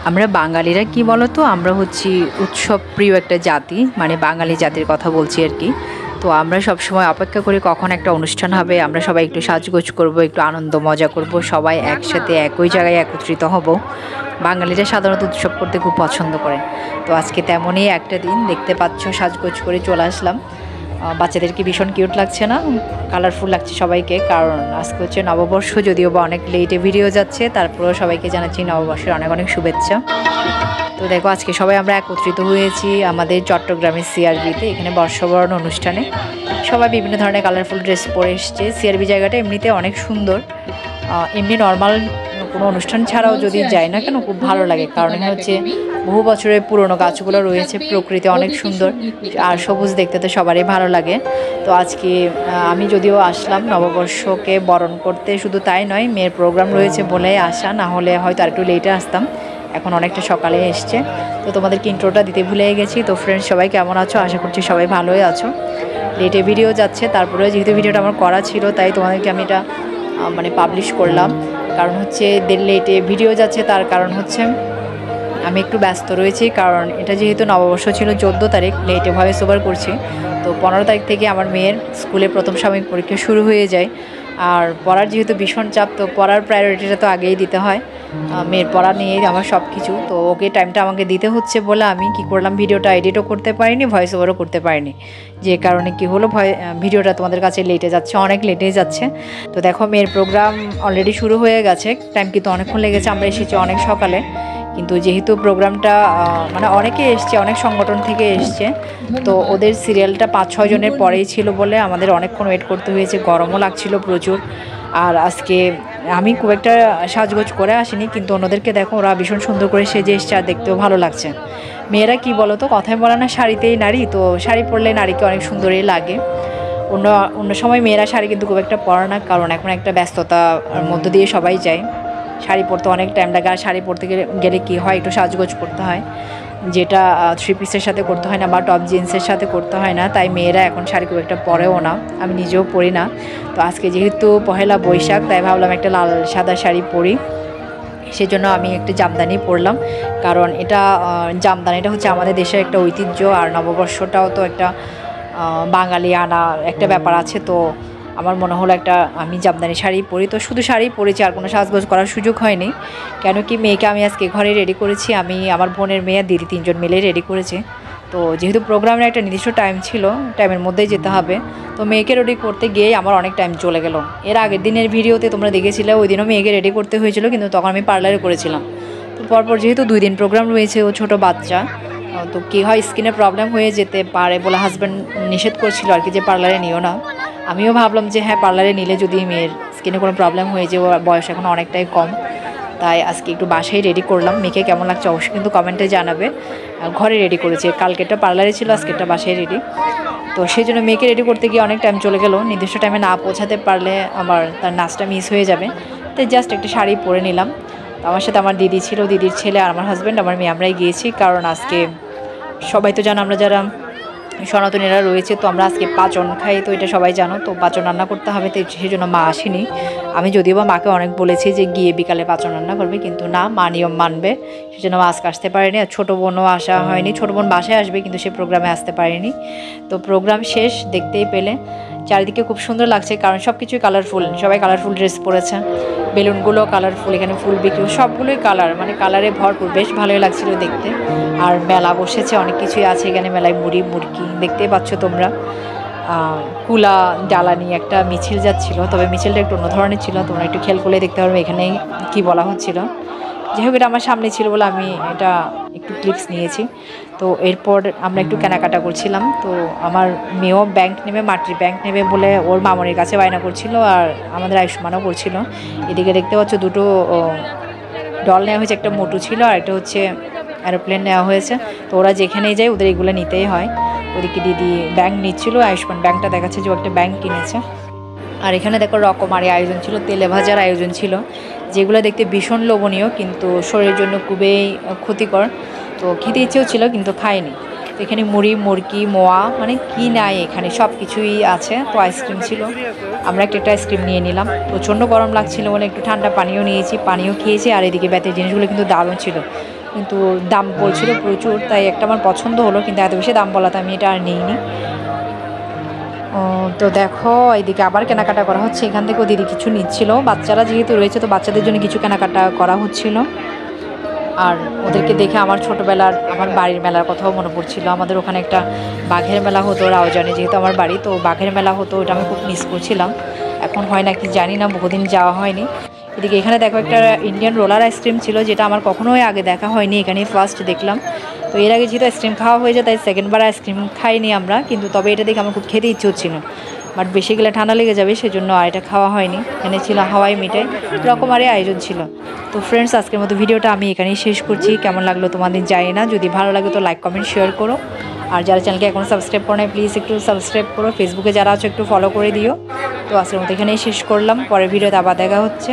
আমরা বাঙালিরা কি বলতো, আমরা হচ্ছি উৎসব প্রিয় একটা জাতি, মানে বাঙালি জাতির কথা বলছি আর কি। তো আমরা সবসময় অপেক্ষা করি কখন একটা অনুষ্ঠান হবে, আমরা সবাই একটু সাজগোজ করব, একটু আনন্দ মজা করব, সবাই একসাথে একই জায়গায় একত্রিত হব। বাঙালিরা সাধারণত উৎসব করতে খুব পছন্দ করে। তো আজকে তেমনই একটা দিন, দেখতে পাচ্ছ সাজগোজ করে চলে আসলাম। বাচ্চাদেরকে ভীষণ কিউট লাগছে না? কালারফুল লাগছে সবাইকে, কারণ আজকে হচ্ছে নববর্ষ, যদিও বা অনেক লেটে ভিডিও যাচ্ছে, তারপরেও সবাইকে জানাচ্ছি নববর্ষের অনেক অনেক শুভেচ্ছা। তো দেখো আজকে সবাই আমরা একত্রিত হয়েছি আমাদের চট্টগ্রামের সিআরবিতে, এখানে বর্ষবরণ অনুষ্ঠানে। সবাই বিভিন্ন ধরনের কালারফুল ড্রেস পরে এসছে। সিআরবি জায়গাটা এমনিতে অনেক সুন্দর, এমনি নর্মাল কোনো অনুষ্ঠান ছাড়াও যদি যাই না কেন খুব ভালো লাগে, কারণ এখানে হচ্ছে বহু বছরের পুরনো গাছগুলো রয়েছে, প্রকৃতি অনেক সুন্দর আর সবুজ দেখতে তো সবারই ভালো লাগে। তো আজকে আমি যদিও আসলাম নববর্ষকে বরণ করতে, শুধু তাই নয়, মেয়ের প্রোগ্রাম রয়েছে বলে আসা, না হলে হয়তো আরেকটু লেটে আসতাম। এখন অনেকটা সকালে এসছে। তো তোমাদেরকে ইন্ট্রোটা দিতে ভুলে গেছি। তো ফ্রেন্ডস, সবাই কেমন আছো? আশা করছি সবাই ভালোই আছো। লেটে ভিডিও যাচ্ছে, তারপরে যেহেতু ভিডিওটা আমার করা ছিল তাই তোমাদেরকে আমি এটা মানে পাবলিশ করলাম। কারণ হচ্ছে লেটে ভিডিও যাচ্ছে, তার কারণ হচ্ছে আমি একটু ব্যস্ত রয়েছি, কারণ এটা যেহেতু নববর্ষ ছিল 14 তারিখ, লেটে ভয়েস ওভার করছি। তো 15 তারিখ থেকে আমার মেয়ের স্কুলে প্রথম সাময়িক পরীক্ষা শুরু হয়ে যায়। আর পড়ার যেহেতু ভীষণ চাপ, তো পড়ার প্রায়োরিটিটা তো আগেই দিতে হয়। মেয়ের পড়া নিয়েই আমার সব কিছু, তো ওকে টাইমটা আমাকে দিতে হচ্ছে বলে আমি কি করলাম, ভিডিওটা এডিটও করতে পারিনি, ভয়েস ওভারও করতে পারিনি। যে কারণে কি হলো, ভিডিওটা তোমাদের কাছে লেটে যাচ্ছে, অনেক লেটে যাচ্ছে। তো দেখো মেয়ের প্রোগ্রাম অলরেডি শুরু হয়ে গেছে, টাইম কিন্তু অনেকক্ষণ লেগেছে, আমরা এসেছি অনেক সকালে। কিন্তু যেহেতু প্রোগ্রামটা মানে অনেকে এসছে, অনেক সংগঠন থেকে এসছে, তো ওদের সিরিয়ালটা 5-6 জনের পরেই ছিল বলে আমাদের অনেকক্ষণ ওয়েট করতে হয়েছে, গরমও লাগছিল প্রচুর। আর আজকে আমি খুব একটা সাজগোজ করে আসিনি, কিন্তু অন্যদেরকে দেখো ওরা ভীষণ সুন্দর করে সেজে এসছে, আর দেখতেও ভালো লাগছে। মেয়েরা কি বলো তো, কথায় বলে না শাড়িতেই নারী, তো শাড়ি পরলে নারীকে অনেক সুন্দরই লাগে। অন্য অন্য সময় মেয়েরা শাড়ি কিন্তু খুব একটা পরে না, কারণ এখন একটা ব্যস্ততার মধ্য দিয়ে সবাই যায়। শাড়ি পরতে অনেক টাইম লাগে, আর শাড়ি পরতে গেলে কী হয়, একটু সাজগোজ করতে হয়, যেটা 3 পিসের সাথে করতে হয় না বা টপ জিন্সের সাথে করতে হয় না। তাই মেয়েরা এখন শাড়ি খুব একটা পরেও না, আমি নিজেও পরি না। তো আজকে যেহেতু পহেলা বৈশাখ, তাই ভাবলাম একটা লাল সাদা শাড়ি পরি, সেজন্য আমি একটা জামদানি পরলাম। কারণ এটা জামদানিটা হচ্ছে আমাদের দেশের একটা ঐতিহ্য, আর নববর্ষটাও তো একটা বাঙালি আনা একটা ব্যাপার আছে। তো আমার মনে হলো একটা আমি জামদানি শাড়ি পরি, তো শুধু শাড়ি পরেছি, আর কোনো সাজগোজ করার সুযোগ হয়নি। কেন কি, মেয়েকে আমি আজকে ঘরে রেডি করেছি, আমি, আমার বোনের মেয়ে, দিদি, 3 জন মিলে রেডি করেছি। তো যেহেতু প্রোগ্রামের একটা নির্দিষ্ট টাইম ছিল, টাইমের মধ্যেই যেতে হবে, তো মেয়েকে রেডি করতে গিয়েই আমার অনেক টাইম চলে গেল। এর আগের দিনের ভিডিওতে তোমরা দেখেছিলে, ওই দিনও মেয়েকে রেডি করতে হয়েছিল, কিন্তু তখন আমি পার্লারে করেছিলাম। তো পরপর যেহেতু 2 দিন প্রোগ্রাম রয়েছে, ও ছোটো বাচ্চা, তো কী হয়, স্কিনে প্রবলেম হয়ে যেতে পারে বলে হাজব্যান্ড নিষেধ করছিল আর কি, যে পার্লারে নিও না। আমিও ভাবলাম যে হ্যাঁ, পার্লারে নিলে যদি মেয়ের স্কিনে কোনো প্রবলেম হয়ে যায়, ওর বয়স এখন অনেকটাই কম, তাই আজকে একটু বাসায় রেডি করলাম। মেয়েকে কেমন লাগছে অবশ্যই কিন্তু কমেন্টে জানাবে। ঘরে রেডি করেছি, কালকেরটা পার্লারে ছিল, আজকেরটা বাসায় রেডি। তো সেই জন্য মেয়েকে রেডি করতে গিয়ে অনেক টাইম চলে গেল, নির্দিষ্ট টাইমে না পৌঁছাতে পারলে আবার তার নাচটা মিস হয়ে যাবে। তাই জাস্ট একটা শাড়ি পরে নিলাম। তো আমার সাথে আমার দিদি ছিল, দিদির ছেলে আর আমার হাজব্যান্ড, আমার মেয়ে, আমরাই গিয়েছি। কারণ আজকে সবাই তো জানো, আমরা যারা সনাতনীরা রয়েছে, তো আমরা আজকে পাঁচন খাই, তো এটা সবাই জানো। তো পাঁচন রান্না করতে হবে, তো সেই জন্য মা আসেনি। আমি যদিও বা মাকে অনেক বলেছি যে গিয়ে বিকালে পাঁচন রান্না করবে, কিন্তু না, মা নিয়ম মানবে, সেই জন্য মা আজকে আসতে পারেনি। আর ছোটো বোনও আসা হয়নি, ছোটো বোন বাসায় আসবে কিন্তু সে প্রোগ্রামে আসতে পারেনি। তো প্রোগ্রাম শেষ, দেখতেই পেলে চারিদিকে খুব সুন্দর লাগছে, কারণ সব কিছুই কালারফুল, সবাই কালারফুল ড্রেস পরেছে, বেলুনগুলো কালারফুল, এখানে ফুল বিক্রি, সবগুলোই কালার, মানে কালারে ভরপুর, বেশ ভালোই লাগছিল দেখতে। আর মেলা বসেছে, অনেক কিছুই আছে এখানে মেলায়, মুড়ি মুড়কি দেখতেই পাচ্ছ তোমরা। কুলা ডালা নিয়ে একটা মিছিল যাচ্ছিল, তবে মিছিলটা একটু অন্য ধরনের ছিল, তোমরা একটু খেয়াল করলে দেখতে পারবে এখানেই কি বলা হচ্ছিল। যাই হোক, এটা আমার সামনে ছিল বলে আমি এটা একটু ক্লিপস নিয়েছি। তো এরপর আমরা একটু কেনাকাটা করছিলাম। তো আমার মেয়েও ব্যাংক নেবে, মাটির ব্যাংক নেবে বলে ওর মামনির কাছে বায়না করছিল, আর আমাদের আয়ুষ্মানও করছিল। এদিকে দেখতে পাচ্ছ দুটো ডল নেওয়া হয়েছে, একটা মোটু ছিল আর একটা হচ্ছে অ্যারোপ্লেন নেওয়া হয়েছে। তো ওরা যেখানেই যায় ওদের এগুলো নিতেই হয়। ওদিকে দিদি ব্যাংক নিচ্ছিল, আয়ুষ্মান ব্যাংকটা দেখাচ্ছে যে ও একটা ব্যাংক কিনেছে। আর এখানে দেখো রকমারি আয়োজন ছিল, তেলে ভাজার আয়োজন ছিল, যেগুলো দেখতে ভীষণ লোভনীয়, কিন্তু শরীরের জন্য খুবই ক্ষতিকর। তো খেতে ইচ্ছেও ছিল, কিন্তু খাইনি। তো এখানে মুড়ি, মুরকি, মোয়া, মানে কি নাই, এখানে সব কিছুই আছে। তো আইসক্রিম ছিল, আমরা একটা আইসক্রিম নিয়ে নিলাম। প্রচণ্ড গরম লাগছিল বলে একটু ঠান্ডা পানিও নিয়েছি, পানিও খেয়েছি। আর এদিকে ব্যাতের জিনিসগুলো কিন্তু দারুণ ছিল, কিন্তু দাম বলছিল প্রচুর, তাই একটা আমার পছন্দ হলো, কিন্তু এত বেশি দাম বলাতে আমি এটা আর নিইনি। তো দেখো এইদিকে আবার কেনাকাটা করা হচ্ছে, এখান থেকেও দিদি কিছু নিচ্ছিল, বাচ্চারা যেহেতু রয়েছে তো বাচ্চাদের জন্য কিছু কেনাকাটা করা হচ্ছিল। আর ওদেরকে দেখে আমার ছোটোবেলার আমার বাড়ির মেলার কথাও মনে পড়ছিল। আমাদের ওখানে একটা বাঘের মেলা হতো রাউজানে, যেহেতু আমার বাড়ি, তো বাঘের মেলা হতো, ওটা আমি খুব মিস করছিলাম। এখন হয় না কি জানি না, বহুদিন যাওয়া হয়নি। এদিকে এখানে দেখো একটা ইন্ডিয়ান রোলার আইসক্রিম ছিল, যেটা আমার কখনোই আগে দেখা হয়নি, এখানেই ফার্স্ট দেখলাম। তো এর আগে যেহেতু আইসক্রিম খাওয়া হয়ে যায় তাই সেকেন্ডবার আইসক্রিম খাইনি আমরা, কিন্তু তবে এটা দেখে আমার খুব খেতে ইচ্ছে হচ্ছিল, বাট বেশি গেলে ঠান্ডা লেগে যাবে, সেজন্য আর এটা খাওয়া হয়নি। এখানে ছিল হাওয়াই মিঠাই, রকমারি আয়োজন ছিল। তো ফ্রেন্ডস, আজকের মতো ভিডিওটা আমি এখানেই শেষ করছি। কেমন লাগলো তোমাদের জানি না, যদি ভালো লাগে তো লাইক কমেন্ট শেয়ার করো, আর যারা চ্যানেলকে এখনও সাবস্ক্রাইব করো না প্লিজ একটু সাবস্ক্রাইব করো, ফেসবুকে যারা আছো একটু ফলো করে দিও। তো আজকের মতো এখানেই শেষ করলাম, পরের ভিডিওতে আবার দেখা হচ্ছে।